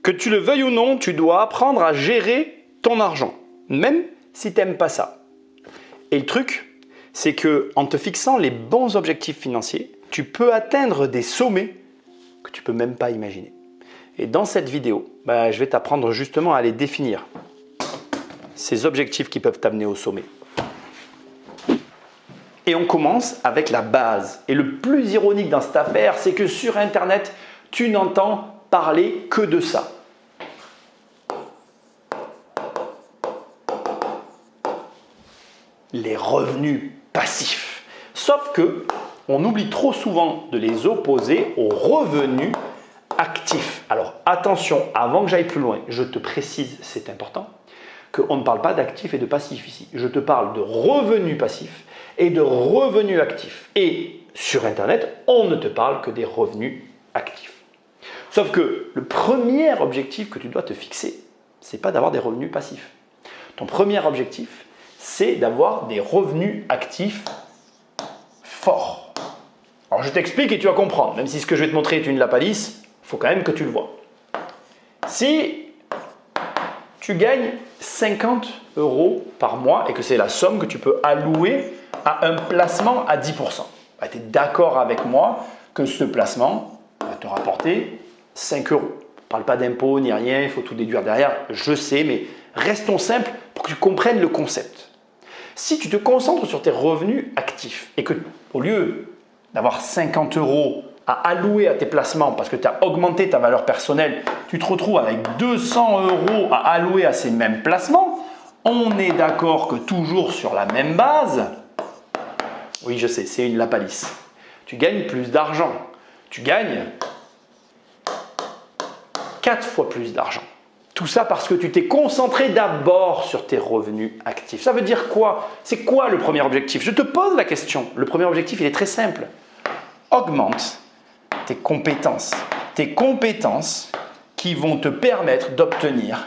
Que tu le veuilles ou non, tu dois apprendre à gérer ton argent, même si tu n'aimes pas ça. Et le truc, c'est qu'en te fixant les bons objectifs financiers, tu peux atteindre des sommets que tu ne peux même pas imaginer. Et dans cette vidéo, je vais t'apprendre justement à les définir. Ces objectifs qui peuvent t'amener au sommet. Et on commence avec la base. Et le plus ironique dans cette affaire, c'est que sur Internet, tu n'entends parler que de ça. Les revenus passifs. Sauf que on oublie trop souvent de les opposer aux revenus actifs. Alors attention, avant que j'aille plus loin, je te précise, c'est important, qu'on ne parle pas d'actifs et de passifs ici. Je te parle de revenus passifs et de revenus actifs. Et sur Internet, on ne te parle que des revenus actifs. Sauf que le premier objectif que tu dois te fixer, ce n'est pas d'avoir des revenus passifs. Ton premier objectif, c'est d'avoir des revenus actifs forts. Alors je t'explique et tu vas comprendre. Même si ce que je vais te montrer est une lapalisse, il faut quand même que tu le vois. Si tu gagnes 50 € par mois et que c'est la somme que tu peux allouer à un placement à 10%, tu es d'accord avec moi que ce placement va te rapporter 5 €. On ne parle pas d'impôts ni rien, il faut tout déduire derrière, je sais, mais restons simples pour que tu comprennes le concept. Si tu te concentres sur tes revenus actifs et que, au lieu d'avoir 50 € à allouer à tes placements parce que tu as augmenté ta valeur personnelle, tu te retrouves avec 200 € à allouer à ces mêmes placements, on est d'accord que toujours sur la même base, oui je sais, c'est une lapalisse, tu gagnes plus d'argent, tu gagnes 4 fois plus d'argent. Tout ça parce que tu t'es concentré d'abord sur tes revenus actifs. Ça veut dire quoi? C'est quoi le premier objectif? Je te pose la question. Le premier objectif, il est très simple. Augmente tes compétences. Tes compétences qui vont te permettre d'obtenir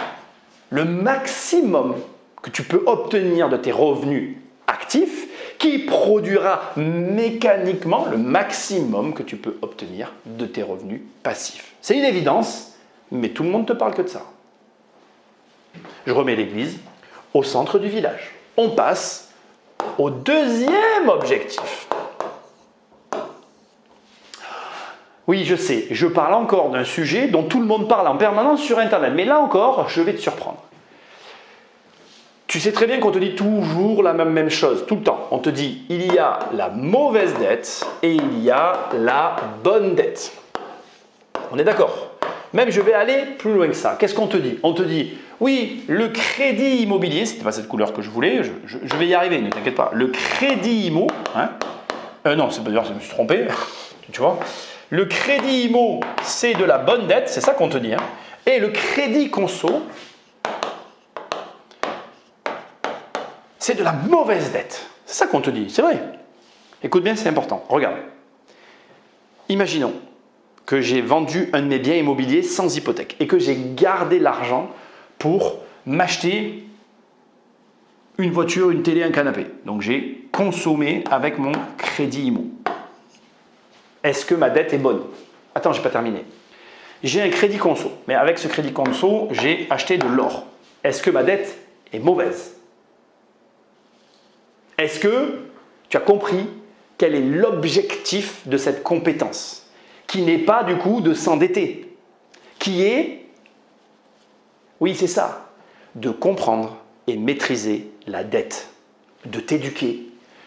le maximum que tu peux obtenir de tes revenus actifs qui produira mécaniquement le maximum que tu peux obtenir de tes revenus passifs. C'est une évidence, mais tout le monde ne te parle que de ça. Je remets l'église au centre du village. On passe au deuxième objectif. Oui, je sais, je parle encore d'un sujet dont tout le monde parle en permanence sur Internet. Mais là encore, je vais te surprendre. Tu sais très bien qu'on te dit toujours la même chose, tout le temps. On te dit, il y a la mauvaise dette et il y a la bonne dette. On est d'accord? Même je vais aller plus loin que ça. Qu'est-ce qu'on te dit? On te dit, oui, le crédit immobilier, c'était pas cette couleur que je voulais, je vais y arriver, ne t'inquiète pas. Le crédit immo, non, c'est pas dire, je me suis trompé, tu vois. Le crédit immo, c'est de la bonne dette, c'est ça qu'on te dit. Et le crédit conso, c'est de la mauvaise dette. C'est ça qu'on te dit, c'est vrai. Écoute bien, c'est important. Regarde. Imaginons que j'ai vendu un de mes biens immobiliers sans hypothèque et que j'ai gardé l'argent pour m'acheter une voiture, une télé, un canapé. Donc j'ai consommé avec mon crédit immo. Est-ce que ma dette est bonne? Attends, je n'ai pas terminé. J'ai un crédit conso, mais avec ce crédit conso, j'ai acheté de l'or. Est-ce que ma dette est mauvaise? Est-ce que tu as compris quel est l'objectif de cette compétence? Qui n'est pas du coup de s'endetter, qui est, oui c'est ça, de comprendre et maîtriser la dette, de t'éduquer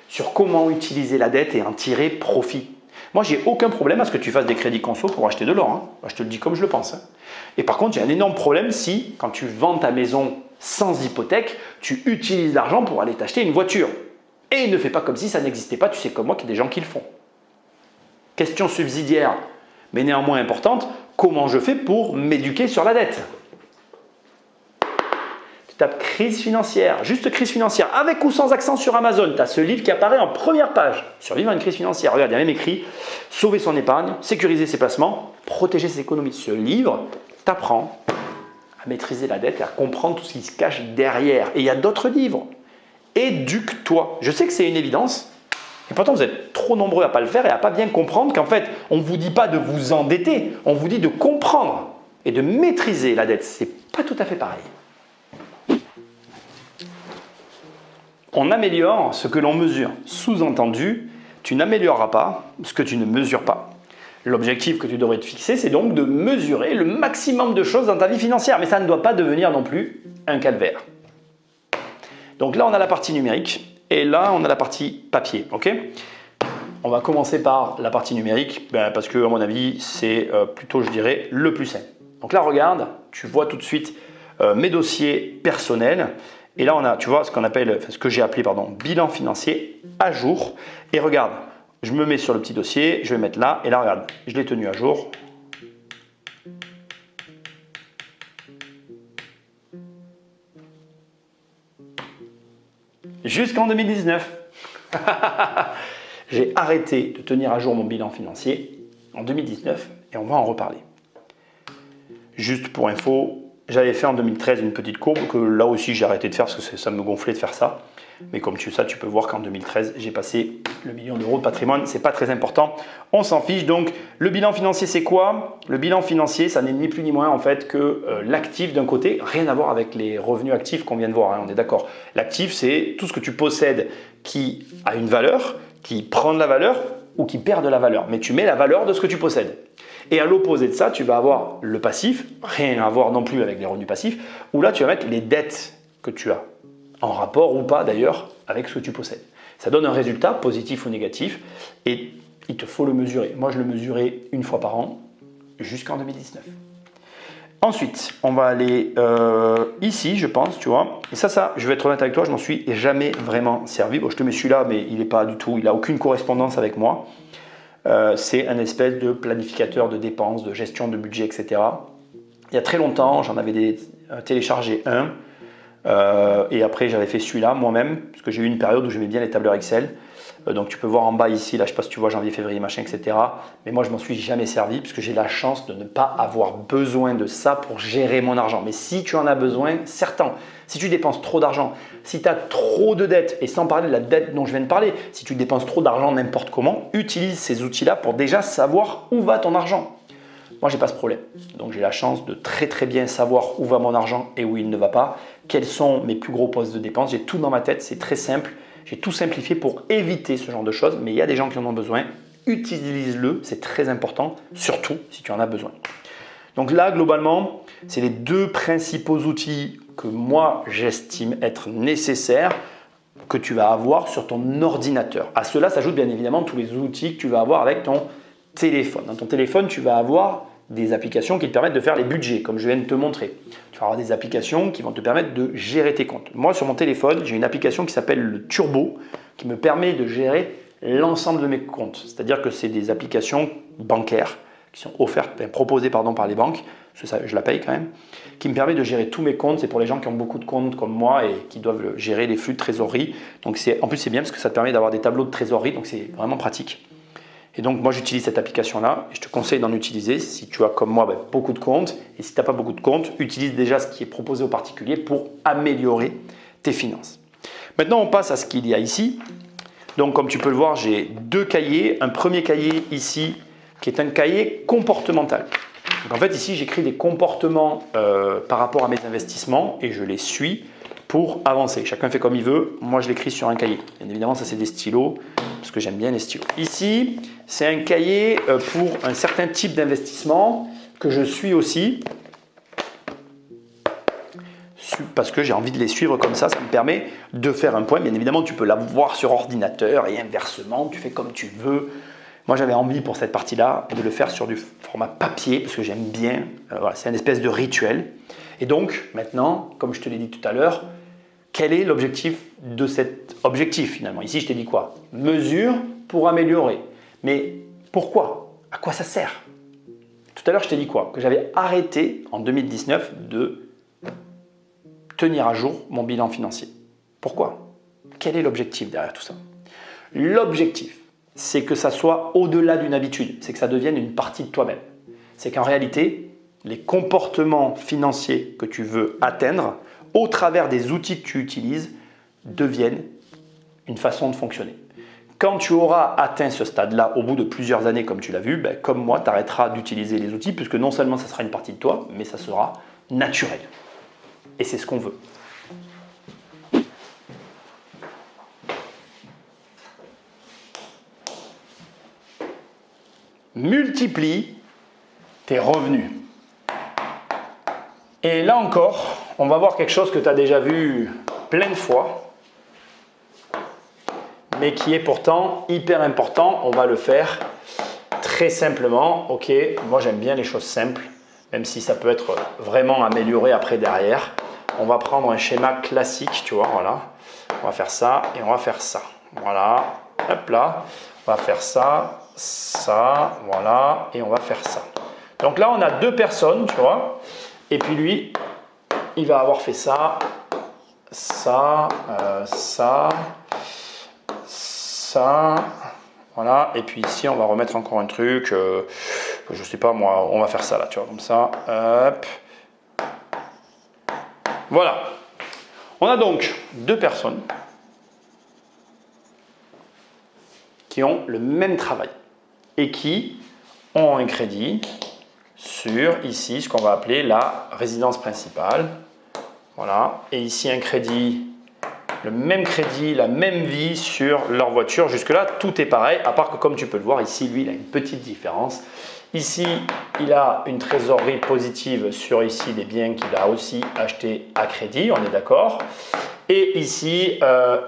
sur comment utiliser la dette et en tirer profit. Moi j'ai aucun problème à ce que tu fasses des crédits conso pour acheter de l'or, je te le dis comme je le pense. Et par contre j'ai un énorme problème si, quand tu vends ta maison sans hypothèque, tu utilises l'argent pour aller t'acheter une voiture. Et ne fais pas comme si ça n'existait pas, tu sais comme moi qu'il y a des gens qui le font. Question subsidiaire, mais néanmoins importante, comment je fais pour m'éduquer sur la dette? Tu tapes crise financière, juste crise financière, avec ou sans accent sur Amazon. Tu as ce livre qui apparaît en première page. Survivre à une crise financière. Regarde, il y a même écrit sauver son épargne, sécuriser ses placements, protéger ses économies. Ce livre t'apprend à maîtriser la dette et à comprendre tout ce qui se cache derrière. Et il y a d'autres livres. Éduque-toi. Je sais que c'est une évidence. Et pourtant, vous êtes trop nombreux à ne pas le faire et à ne pas bien comprendre qu'en fait, on ne vous dit pas de vous endetter, on vous dit de comprendre. et de maîtriser la dette. Ce n'est pas tout à fait pareil. On améliore ce que l'on mesure. Sous-entendu, tu n'amélioreras pas ce que tu ne mesures pas. L'objectif que tu devrais te fixer, c'est donc de mesurer le maximum de choses dans ta vie financière. Mais ça ne doit pas devenir non plus un calvaire. Donc là, on a la partie numérique et là, on a la partie papier. Ok ? On va commencer par la partie numérique parce que, à mon avis, c'est plutôt, je dirais, le plus simple. Donc là, regarde, tu vois tout de suite mes dossiers personnels. Et là, on a, tu vois, ce que j'ai appelé, bilan financier à jour. Et regarde, je me mets sur le petit dossier, je vais mettre là. Et là, regarde, je l'ai tenu à jour. Jusqu'en 2019. J'ai arrêté de tenir à jour mon bilan financier en 2019 et on va en reparler. Juste pour info, j'avais fait en 2013 une petite courbe que là aussi j'ai arrêté de faire parce que ça me gonflait de faire ça. Mais comme tu peux voir qu'en 2013, j'ai passé le million d'euros de patrimoine. Ce n'est pas très important. On s'en fiche. Donc, le bilan financier, c'est quoi? Le bilan financier, ça n'est ni plus ni moins en fait que l'actif d'un côté. Rien à voir avec les revenus actifs qu'on vient de voir. Hein, on est d'accord. L'actif, c'est tout ce que tu possèdes qui a une valeur, qui prend de la valeur ou qui perd de la valeur. Mais tu mets la valeur de ce que tu possèdes. Et à l'opposé de ça, tu vas avoir le passif. Rien à voir non plus avec les revenus passifs. Où là, tu vas mettre les dettes que tu as. En rapport ou pas d'ailleurs avec ce que tu possèdes. Ça donne un résultat positif ou négatif et il te faut le mesurer. Moi, je le mesurais une fois par an jusqu'en 2019. Ensuite, on va aller ici, je pense, tu vois. Et ça, je vais être honnête avec toi, je m'en suis jamais vraiment servi. Bon, je te mets celui-là, mais il n'est pas du tout, il n'a aucune correspondance avec moi. C'est un espèce de planificateur de dépenses, de gestion de budget, etc. Il y a très longtemps, j'en avais téléchargé un. Et après j'avais fait celui-là moi-même parce que j'ai eu une période où j'aimais bien les tableurs Excel. Donc tu peux voir en bas ici, là je ne sais pas si tu vois janvier, février, machin, etc. Mais moi je m'en suis jamais servi parce que j'ai la chance de ne pas avoir besoin de ça pour gérer mon argent. Mais si tu en as besoin, certain. Si tu dépenses trop d'argent, si tu as trop de dettes, et sans parler de la dette dont je viens de parler, si tu dépenses trop d'argent n'importe comment, utilise ces outils-là pour déjà savoir où va ton argent. Moi, j'ai pas ce problème. Donc, j'ai la chance de très très bien savoir où va mon argent et où il ne va pas. Quels sont mes plus gros postes de dépenses. J'ai tout dans ma tête, c'est très simple. J'ai tout simplifié pour éviter ce genre de choses. Mais il y a des gens qui en ont besoin. Utilise-le, c'est très important, surtout si tu en as besoin. Donc là, globalement, c'est les deux principaux outils que moi, j'estime être nécessaires que tu vas avoir sur ton ordinateur. À cela s'ajoutent bien évidemment tous les outils que tu vas avoir avec ton téléphone. Dans ton téléphone, tu vas avoir des applications qui te permettent de faire les budgets, comme je viens de te montrer. Tu vas avoir des applications qui vont te permettre de gérer tes comptes. Moi, sur mon téléphone, j'ai une application qui s'appelle le Turbo, qui me permet de gérer l'ensemble de mes comptes. C'est-à-dire que c'est des applications bancaires qui sont proposées par les banques, parce que ça, je la paye quand même, qui me permet de gérer tous mes comptes. C'est pour les gens qui ont beaucoup de comptes comme moi et qui doivent gérer les flux de trésorerie. Donc en plus, c'est bien parce que ça te permet d'avoir des tableaux de trésorerie, donc c'est vraiment pratique. Et donc, moi, j'utilise cette application-là et je te conseille d'en utiliser si tu as, comme moi, beaucoup de comptes. Et si tu n'as pas beaucoup de comptes, utilise déjà ce qui est proposé aux particuliers pour améliorer tes finances. Maintenant, on passe à ce qu'il y a ici. Donc, comme tu peux le voir, j'ai deux cahiers. Un premier cahier ici qui est un cahier comportemental. Donc, en fait, ici, j'écris des comportements par rapport à mes investissements et je les suis pour avancer. Chacun fait comme il veut. Moi, je l'écris sur un cahier. Bien évidemment, ça, c'est des stylos parce que j'aime bien les stylos. Ici, c'est un cahier pour un certain type d'investissement que je suis aussi parce que j'ai envie de les suivre comme ça. Ça me permet de faire un point. Bien évidemment, tu peux l'avoir sur ordinateur et inversement. Tu fais comme tu veux. Moi, j'avais envie pour cette partie-là de le faire sur du format papier parce que j'aime bien. Voilà, c'est une espèce de rituel. Et donc, maintenant, comme je te l'ai dit tout à l'heure, quel est l'objectif de cet objectif finalement? Ici, je t'ai dit quoi? Mesure pour améliorer. Mais pourquoi? À quoi ça sert? Tout à l'heure, je t'ai dit quoi? Que j'avais arrêté en 2019 de tenir à jour mon bilan financier. Pourquoi? Quel est l'objectif derrière tout ça? L'objectif, c'est que ça soit au-delà d'une habitude. C'est que ça devienne une partie de toi-même. C'est qu'en réalité, les comportements financiers que tu veux atteindre au travers des outils que tu utilises deviennent une façon de fonctionner. Quand tu auras atteint ce stade-là, au bout de plusieurs années, comme tu l'as vu, ben, comme moi, tu arrêteras d'utiliser les outils, puisque non seulement ça sera une partie de toi, mais ça sera naturel. Et c'est ce qu'on veut. Multiplie tes revenus. Et là encore, on va voir quelque chose que tu as déjà vu plein de fois, mais qui est pourtant hyper important. On va le faire très simplement. Ok, moi j'aime bien les choses simples, même si ça peut être vraiment amélioré après derrière. On va prendre un schéma classique, tu vois, voilà. On va faire ça et on va faire ça. Voilà, hop là. On va faire ça, ça, voilà, et on va faire ça. Donc là, on a deux personnes, tu vois, et puis lui, il va avoir fait ça, ça, ça, ça, voilà, et puis ici, on va remettre encore un truc, je sais pas moi, on va faire ça là, tu vois, comme ça, hop. Voilà. On a donc deux personnes qui ont le même travail et qui ont un crédit sur ici ce qu'on va appeler la résidence principale. Voilà. Et ici un crédit, le même crédit, la même vie sur leur voiture. Jusque-là, tout est pareil, à part que comme tu peux le voir, ici, lui, il a une petite différence. Ici, il a une trésorerie positive sur ici des biens qu'il a aussi achetés à crédit, on est d'accord. Et ici,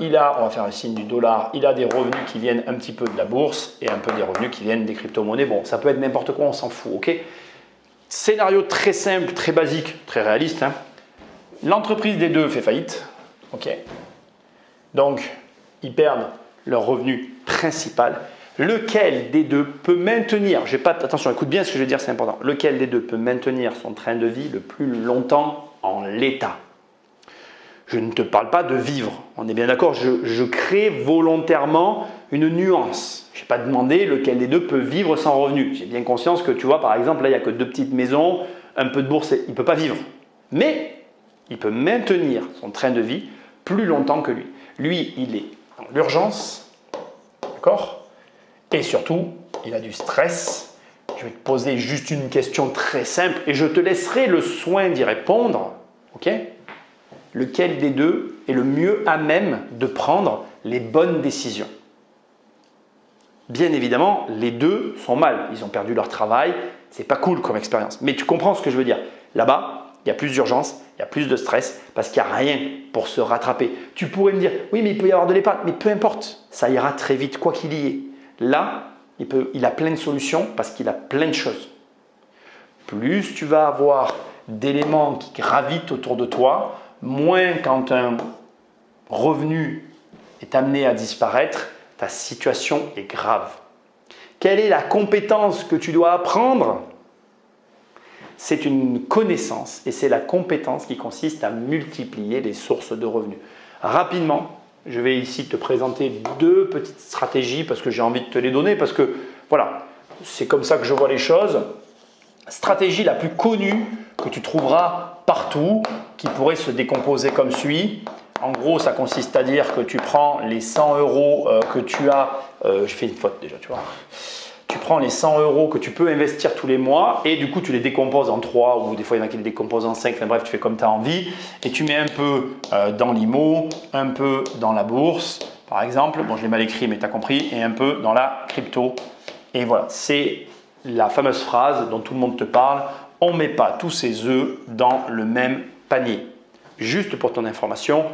il a, on va faire le signe du dollar, il a des revenus qui viennent un petit peu de la bourse et un peu des revenus qui viennent des crypto-monnaies. Bon, ça peut être n'importe quoi, on s'en fout, ok? Scénario très simple, très basique, très réaliste. Hein. L'entreprise des deux fait faillite, ok? Donc, ils perdent leur revenu principal. Lequel des deux peut maintenir, attention, écoute bien ce que je vais dire, c'est important. Lequel des deux peut maintenir son train de vie le plus longtemps en l'état? Je ne te parle pas de vivre, on est bien d'accord, je crée volontairement une nuance. Je n'ai pas demandé lequel des deux peut vivre sans revenu. J'ai bien conscience que tu vois, par exemple, là, il n'y a que deux petites maisons, un peu de bourse, il ne peut pas vivre. Mais il peut maintenir son train de vie plus longtemps que lui. Lui, il est dans l'urgence, d'accord? Et surtout, il a du stress. Je vais te poser juste une question très simple et je te laisserai le soin d'y répondre, ok? Lequel des deux est le mieux à même de prendre les bonnes décisions? Bien évidemment, les deux sont mal. Ils ont perdu leur travail. C'est pas cool comme expérience. Mais tu comprends ce que je veux dire. Là-bas, il y a plus d'urgence, il y a plus de stress parce qu'il n'y a rien pour se rattraper. Tu pourrais me dire, oui, mais il peut y avoir de l'épargne. Mais peu importe, ça ira très vite, quoi qu'il y ait. Là, il a plein de solutions parce qu'il a plein de choses. Plus tu vas avoir d'éléments qui gravitent autour de toi, moins quand un revenu est amené à disparaître, ta situation est grave. Quelle est la compétence que tu dois apprendre? C'est une connaissance et c'est la compétence qui consiste à multiplier les sources de revenus. Rapidement, je vais ici te présenter deux petites stratégies parce que j'ai envie de te les donner parce que voilà, c'est comme ça que je vois les choses. Stratégie la plus connue que tu trouveras partout, qui pourrait se décomposer comme suit. En gros, ça consiste à dire que tu prends les 100 euros que tu as, je fais une faute déjà, tu vois. Tu prends les 100 euros que tu peux investir tous les mois et du coup, tu les décomposes en 3 ou des fois, il y en a qui les décomposent en 5. Enfin bref, tu fais comme tu as envie et tu mets un peu dans l'IMO, un peu dans la bourse, par exemple. Bon, je l'ai mal écrit, mais tu as compris. Et un peu dans la crypto. Et voilà, c'est la fameuse phrase dont tout le monde te parle. On ne met pas tous ses œufs dans le même panier. Juste pour ton information,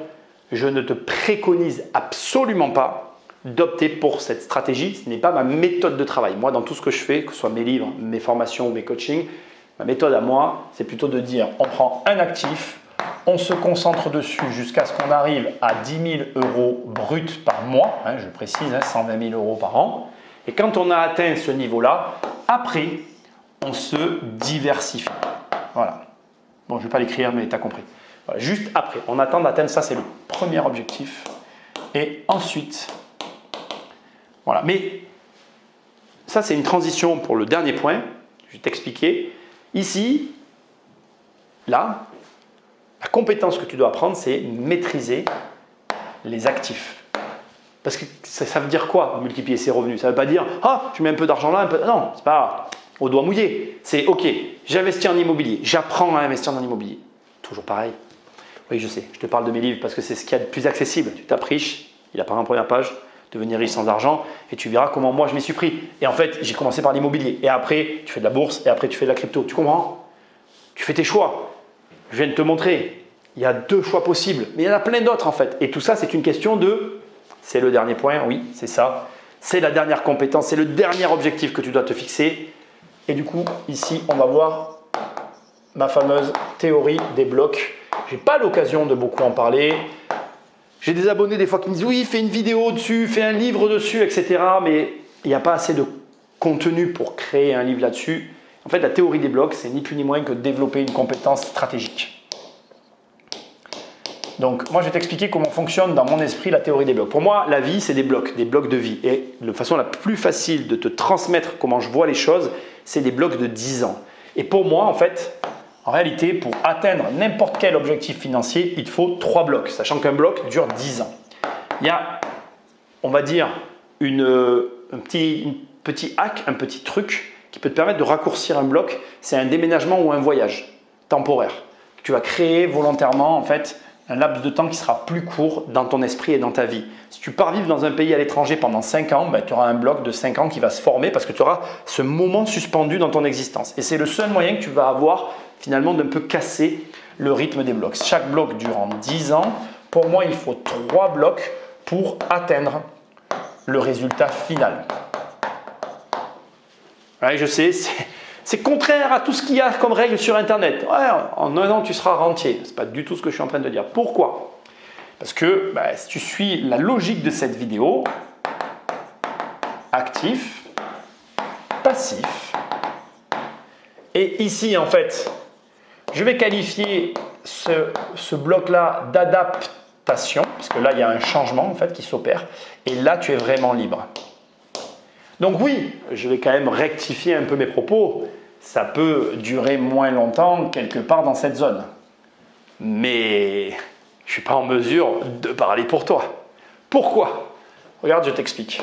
je ne te préconise absolument pas d'opter pour cette stratégie. Ce n'est pas ma méthode de travail. Moi, dans tout ce que je fais, que ce soit mes livres, mes formations, mes coachings, ma méthode à moi, c'est plutôt de dire on prend un actif, on se concentre dessus jusqu'à ce qu'on arrive à 10 000 euros bruts par mois, hein, je précise, 120 000 euros par an. Et quand on a atteint ce niveau-là, après, on se diversifie. Voilà. Bon, je ne vais pas l'écrire, mais tu as compris. Voilà, juste après, on attend d'atteindre ça, c'est le premier objectif. Et ensuite, voilà. Mais ça, c'est une transition pour le dernier point. Je vais t'expliquer. Ici, là, la compétence que tu dois apprendre, c'est maîtriser les actifs. Parce que ça veut dire quoi, multiplier ses revenus? Ça ne veut pas dire, ah, je mets un peu d'argent là, un peu. Non, c'est pas au doigt mouillé. C'est ok, j'investis en immobilier, j'apprends à investir dans l'immobilier. Toujours pareil. Oui, je sais, je te parle de mes livres parce que c'est ce qu'il y a de plus accessible. Tu tapes riche, il apparaît en première page, devenir riche sans argent, et tu verras comment moi je m'y suis pris. Et en fait, j'ai commencé par l'immobilier, et après, tu fais de la bourse, et après, tu fais de la crypto. Tu comprends? Tu fais tes choix. Je viens de te montrer. Il y a 2 choix possibles, mais il y en a plein d'autres en fait. Et tout ça, c'est une question de… C'est le dernier point, oui, c'est ça. C'est la dernière compétence, c'est le dernier objectif que tu dois te fixer. Et du coup, ici, on va voir ma fameuse théorie des blocs. Je n'ai pas l'occasion de beaucoup en parler. J'ai des abonnés des fois qui me disent « Oui, fais une vidéo dessus, fais un livre dessus, etc. » Mais il n'y a pas assez de contenu pour créer un livre là-dessus. En fait, la théorie des blocs, c'est ni plus ni moins que développer une compétence stratégique. Donc, moi, je vais t'expliquer comment fonctionne dans mon esprit la théorie des blocs. Pour moi, la vie, c'est des blocs de vie. Et de façon la plus facile de te transmettre comment je vois les choses, c'est des blocs de 10 ans. Et pour moi, en fait, en réalité, pour atteindre n'importe quel objectif financier, il te faut 3 blocs, sachant qu'un bloc dure 10 ans. Il y a, on va dire, un petit hack, un petit truc qui peut te permettre de raccourcir un bloc. C'est un déménagement ou un voyage temporaire. Tu vas créer volontairement, en fait, un laps de temps qui sera plus court dans ton esprit et dans ta vie. Si tu pars vivre dans un pays à l'étranger pendant 5 ans, tu auras un bloc de 5 ans qui va se former parce que tu auras ce moment suspendu dans ton existence. Et c'est le seul moyen que tu vas avoir finalement d'un peu casser le rythme des blocs. Chaque bloc durant 10 ans. Pour moi, il faut 3 blocs pour atteindre le résultat final. Ouais, je sais, c'est contraire à tout ce qu'il y a comme règle sur Internet. Ouais, en 1 an, tu seras rentier. Ce n'est pas du tout ce que je suis en train de dire. Pourquoi? Parce que si tu suis la logique de cette vidéo, actif, passif, et ici, en fait, je vais qualifier ce bloc-là d'adaptation, parce que là, il y a un changement en fait, qui s'opère, et là, tu es vraiment libre. Donc oui, je vais quand même rectifier un peu mes propos. Ça peut durer moins longtemps quelque part dans cette zone. Mais je ne suis pas en mesure de parler pour toi. Pourquoi? Regarde, je t'explique.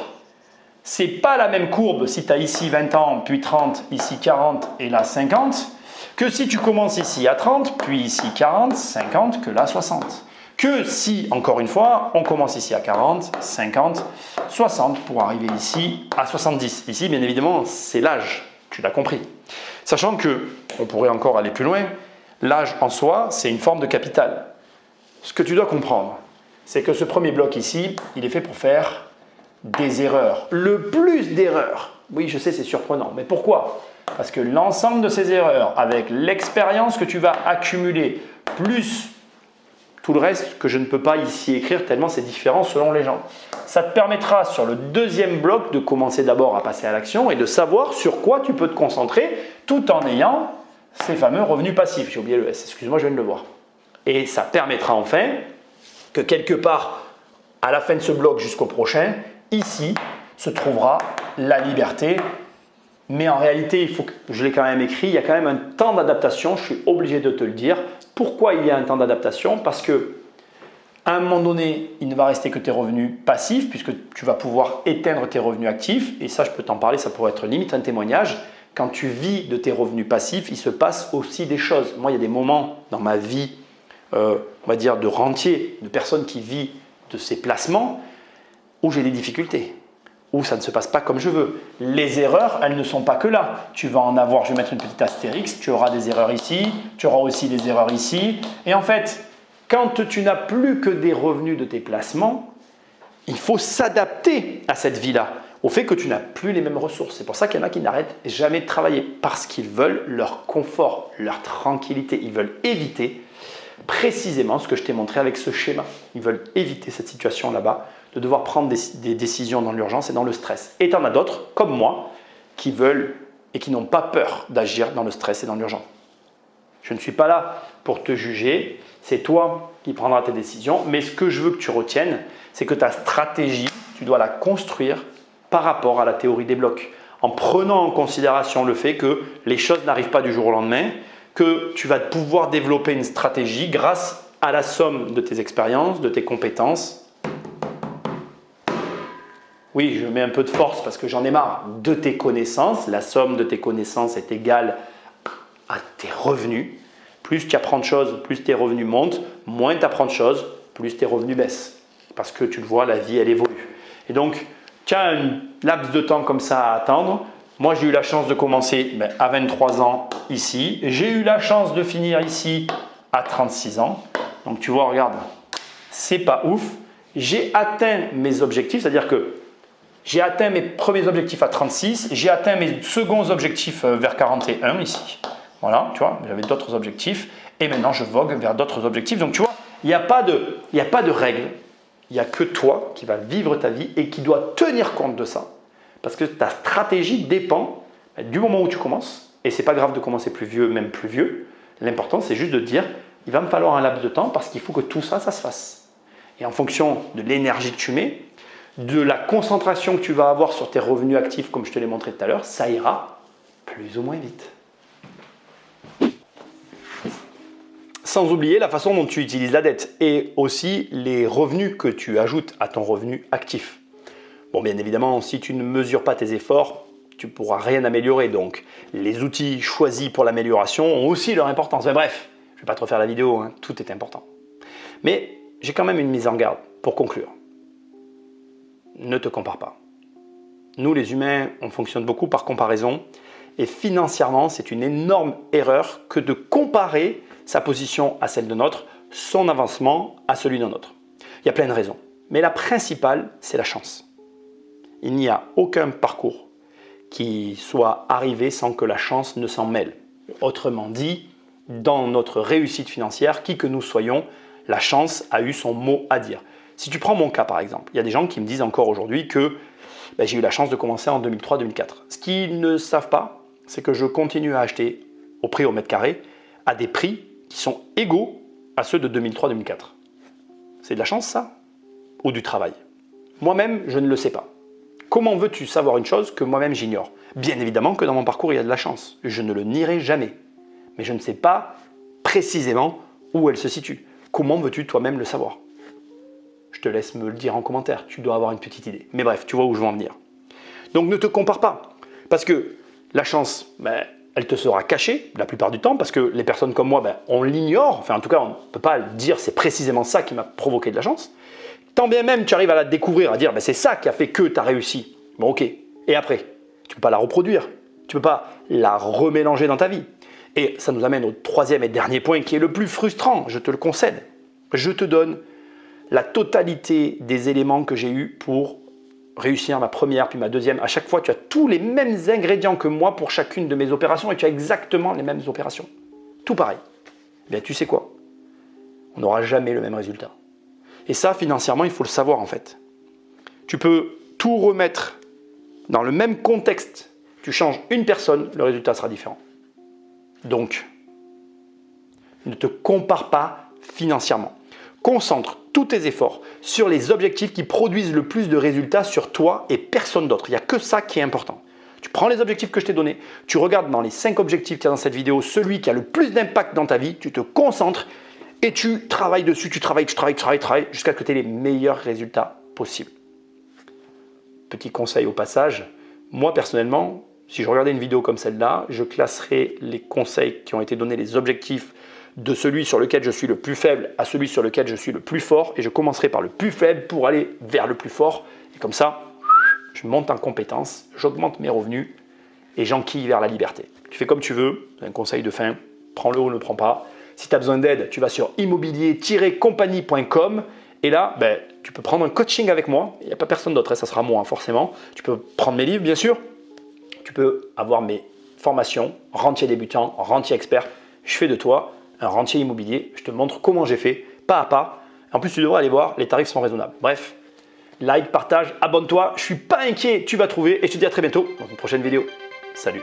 Ce n'est pas la même courbe si tu as ici 20 ans, puis 30, ici 40 et là 50, que si tu commences ici à 30, puis ici 40, 50, que là 60. Que si, encore une fois, on commence ici à 40, 50, 60 pour arriver ici à 70. Ici, bien évidemment, c'est l'âge, tu l'as compris. Sachant qu'on pourrait encore aller plus loin, l'âge en soi, c'est une forme de capital. Ce que tu dois comprendre, c'est que ce premier bloc ici, il est fait pour faire des erreurs. Le plus d'erreurs. Oui, je sais, c'est surprenant. Mais pourquoi? Parce que l'ensemble de ces erreurs, avec l'expérience que tu vas accumuler, plus tout le reste que je ne peux pas ici écrire tellement c'est différent selon les gens. Ça te permettra sur le deuxième bloc de commencer d'abord à passer à l'action et de savoir sur quoi tu peux te concentrer tout en ayant ces fameux revenus passifs. J'ai oublié le S, excuse-moi, je viens de le voir. Et ça permettra enfin que quelque part, à la fin de ce bloc jusqu'au prochain, ici se trouvera la liberté. Mais en réalité, il faut que, je l'ai quand même écrit, il y a quand même un temps d'adaptation, je suis obligé de te le dire. Pourquoi il y a un temps d'adaptation? Parce que à un moment donné, il ne va rester que tes revenus passifs puisque tu vas pouvoir éteindre tes revenus actifs. Et ça, je peux t'en parler, ça pourrait être limite un témoignage. Quand tu vis de tes revenus passifs, il se passe aussi des choses. Moi, il y a des moments dans ma vie, on va dire de rentier, de personne qui vit de ses placements, où j'ai des difficultés, où ça ne se passe pas comme je veux. Les erreurs, elles ne sont pas que là. Tu vas en avoir, je vais mettre une petite astérix, tu auras des erreurs ici, tu auras aussi des erreurs ici. Et en fait, quand tu n'as plus que des revenus de tes placements, il faut s'adapter à cette vie-là, au fait que tu n'as plus les mêmes ressources. C'est pour ça qu'il y en a qui n'arrêtent jamais de travailler, parce qu'ils veulent leur confort, leur tranquillité. Ils veulent éviter précisément ce que je t'ai montré avec ce schéma. Ils veulent éviter cette situation là-bas, de devoir prendre des décisions dans l'urgence et dans le stress. Et tu en as d'autres, comme moi, qui veulent et qui n'ont pas peur d'agir dans le stress et dans l'urgence. Je ne suis pas là pour te juger, c'est toi qui prendras tes décisions, mais ce que je veux que tu retiennes, c'est que ta stratégie, tu dois la construire par rapport à la théorie des blocs, en prenant en considération le fait que les choses n'arrivent pas du jour au lendemain, que tu vas pouvoir développer une stratégie grâce à la somme de tes expériences, de tes compétences Oui, je mets un peu de force parce que j'en ai marre de tes connaissances. La somme de tes connaissances est égale à tes revenus. Plus tu apprends de choses, plus tes revenus montent. Moins tu apprends de choses, plus tes revenus baissent. Parce que tu le vois, la vie, elle évolue. Et donc, tu as un laps de temps comme ça à attendre. Moi, j'ai eu la chance de commencer à 23 ans ici. J'ai eu la chance de finir ici à 36 ans. Donc, tu vois, regarde, c'est pas ouf. J'ai atteint mes objectifs, c'est-à-dire que j'ai atteint mes premiers objectifs à 36, j'ai atteint mes seconds objectifs vers 41 ici. Voilà, tu vois, j'avais d'autres objectifs et maintenant je vogue vers d'autres objectifs. Donc, tu vois, il n'y a pas de règle. Il n'y a que toi qui vas vivre ta vie et qui dois tenir compte de ça. Parce que ta stratégie dépend du moment où tu commences. Et ce n'est pas grave de commencer plus vieux, même plus vieux. L'important, c'est juste de dire, il va me falloir un laps de temps parce qu'il faut que tout ça, ça se fasse. Et en fonction de l'énergie que tu mets, de la concentration que tu vas avoir sur tes revenus actifs, comme je te l'ai montré tout à l'heure, ça ira plus ou moins vite. Sans oublier la façon dont tu utilises la dette et aussi les revenus que tu ajoutes à ton revenu actif. Bon, bien évidemment, si tu ne mesures pas tes efforts, tu ne pourras rien améliorer. Donc, les outils choisis pour l'amélioration ont aussi leur importance. Mais bref, je ne vais pas te refaire la vidéo, hein, tout est important. Mais j'ai quand même une mise en garde pour conclure. Ne te compare pas. Nous, les humains, on fonctionne beaucoup par comparaison. Et financièrement, c'est une énorme erreur que de comparer sa position à celle de l'autre, son avancement à celui d'un autre. Il y a plein de raisons. Mais la principale, c'est la chance. Il n'y a aucun parcours qui soit arrivé sans que la chance ne s'en mêle. Autrement dit, dans notre réussite financière, qui que nous soyons, la chance a eu son mot à dire. Si tu prends mon cas par exemple, il y a des gens qui me disent encore aujourd'hui que j'ai eu la chance de commencer en 2003-2004. Ce qu'ils ne savent pas, c'est que je continue à acheter au prix au mètre carré à des prix qui sont égaux à ceux de 2003-2004. C'est de la chance ça? Ou du travail? Moi-même, je ne le sais pas. Comment veux-tu savoir une chose que moi-même j'ignore? Bien évidemment que dans mon parcours, il y a de la chance. Je ne le nierai jamais. Mais je ne sais pas précisément où elle se situe. Comment veux-tu toi-même le savoir? Je te laisse me le dire en commentaire. Tu dois avoir une petite idée. Mais bref, tu vois où je veux en venir. Donc ne te compare pas. Parce que la chance, elle te sera cachée la plupart du temps. Parce que les personnes comme moi, on l'ignore. Enfin, en tout cas, on ne peut pas le dire. C'est précisément ça qui m'a provoqué de la chance. Tant bien même tu arrives à la découvrir, à dire c'est ça qui a fait que tu as réussi. Bon ok, et après, tu ne peux pas la reproduire, tu ne peux pas la remélanger dans ta vie. Et ça nous amène au troisième et dernier point qui est le plus frustrant, je te le concède. Je te donne la totalité des éléments que j'ai eus pour réussir ma première puis ma deuxième. À chaque fois, tu as tous les mêmes ingrédients que moi pour chacune de mes opérations et tu as exactement les mêmes opérations. Tout pareil. Bien, tu sais quoi? On n'aura jamais le même résultat. Et ça, financièrement, il faut le savoir en fait. Tu peux tout remettre dans le même contexte. Tu changes une personne, le résultat sera différent. Donc, ne te compare pas financièrement. Concentre tous tes efforts sur les objectifs qui produisent le plus de résultats sur toi et personne d'autre. Il n'y a que ça qui est important. Tu prends les objectifs que je t'ai donnés, tu regardes dans les 5 objectifs qu'il y a dans cette vidéo, celui qui a le plus d'impact dans ta vie, tu te concentres et tu travailles dessus, tu travailles jusqu'à ce que tu aies les meilleurs résultats possibles. Petit conseil au passage, moi personnellement, si je regardais une vidéo comme celle-là, je classerais les conseils qui ont été donnés, les objectifs de celui sur lequel je suis le plus faible à celui sur lequel je suis le plus fort et je commencerai par le plus faible pour aller vers le plus fort. Et comme ça, je monte en compétence, j'augmente mes revenus et j'enquille vers la liberté. Tu fais comme tu veux, c'est un conseil de fin, prends-le ou ne le prends pas. Si tu as besoin d'aide, tu vas sur immobilier-compagnie.com et là, tu peux prendre un coaching avec moi. Il n'y a pas personne d'autre, ça sera moi forcément. Tu peux prendre mes livres, bien sûr. Tu peux avoir mes formations, rentier débutant, rentier expert. Je fais de toi un rentier immobilier. Je te montre comment j'ai fait, pas à pas. En plus, tu devrais aller voir, les tarifs sont raisonnables. Bref, like, partage, abonne-toi. Je ne suis pas inquiet, tu vas trouver. Et je te dis à très bientôt dans une prochaine vidéo. Salut!